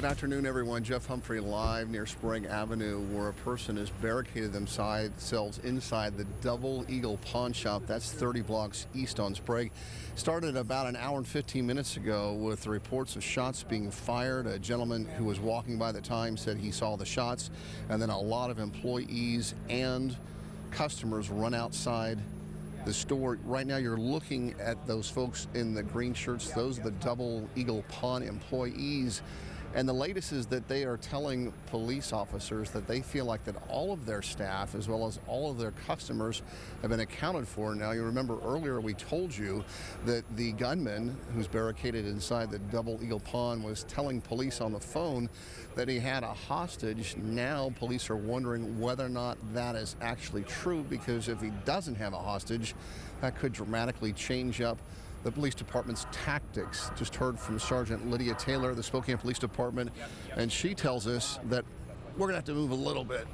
Good afternoon, everyone. Jeff Humphrey live near Sprague Avenue, where a person has barricaded themselves inside the Double Eagle Pawn Shop. That's 30 blocks east on Sprague. Started about an hour and 15 minutes ago with the reports of shots being fired. A gentleman who was walking by the time said he saw the shots, and then a lot of employees and customers run outside the store. Right now you're looking at those folks in the green shirts. Those are the Double Eagle Pawn employees. And the latest is that they are telling police officers that they feel like that all of their staff, as well as all of their customers, have been accounted for. Now, you remember earlier we told you that the gunman who's barricaded inside the Double Eagle Pawn was telling police on the phone that he had a hostage. Now, police are wondering whether or not that is actually true, because if he doesn't have a hostage, that could dramatically change up the police department's tactics. Just heard from Sergeant Lydia Taylor, the Spokane Police Department, and she tells us that we're gonna have to move a little bit.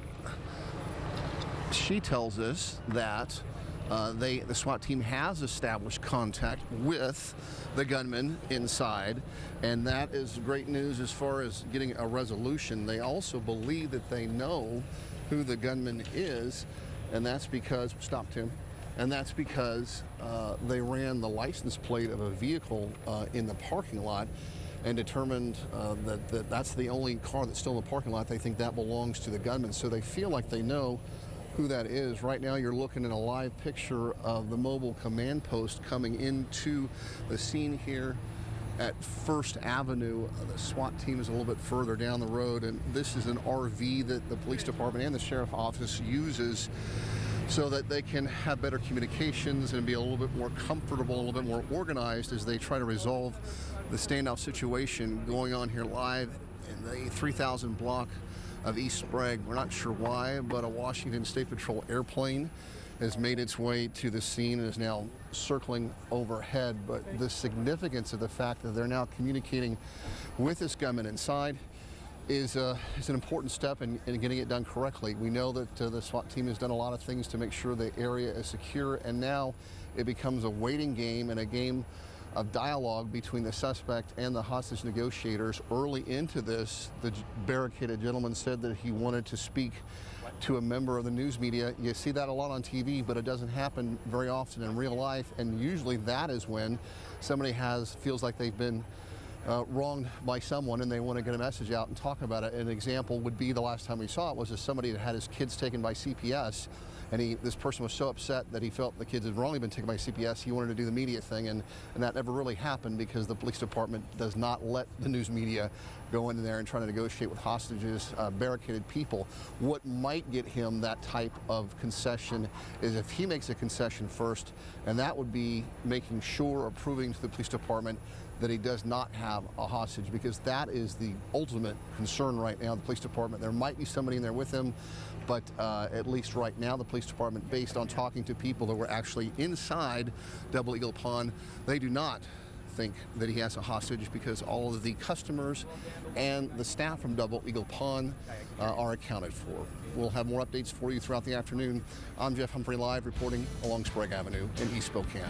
She tells us that the SWAT team has established contact with the gunman inside, and that is great news as far as getting a resolution. They also believe that they know who the gunman is, and that's because, stop Tim, and that's because they ran the license plate of a vehicle in the parking lot and determined that that's the only car that's still in the parking lot. They think that belongs to the gunman, so they feel like they know who that is. Right now you're looking at a live picture of the mobile command post coming into the scene here at First Avenue. The SWAT team is a little bit further down the road, and this is an RV that the police department and the sheriff's office uses so that they can have better communications and be a little bit more comfortable, a little bit more organized as they try to resolve the standoff situation going on here live in the 3000 block of East Sprague. We're not sure why, but a Washington State Patrol airplane has made its way to the scene and is now circling overhead. But the significance of the fact that they're now communicating with this gunman inside is an important step in getting it done correctly. We know that the SWAT team has done a lot of things to make sure the area is secure, and now it becomes a waiting game and a game of dialogue between the suspect and the hostage negotiators. Early into this, the barricaded gentleman said that he wanted to speak to a member of the news media. You see that a lot on TV, but it doesn't happen very often in real life, and usually that is when somebody feels like they've been wronged by someone and they want to get a message out and talk about it. An example would be the last time we saw it was somebody that had his kids taken by CPS, and this person was so upset that he felt the kids had wrongly been taken by CPS. He wanted to do the media thing, and that never really happened because the police department does not let the news media go in there and try to negotiate with hostages, barricaded people. What might get him that type of concession is if he makes a concession first, and that would be making sure or proving to the police department that he does not have a hostage, because that is the ultimate concern right now. The police department, there might be somebody in there with him, but at least right now the police department, based on talking to people that were actually inside Double Eagle Pawn, they do not think that he has a hostage, because all of the customers and the staff from Double Eagle Pawn are accounted for. We'll have more updates for you throughout the afternoon. I'm Jeff Humphrey live reporting along Sprague Avenue in East Spokane.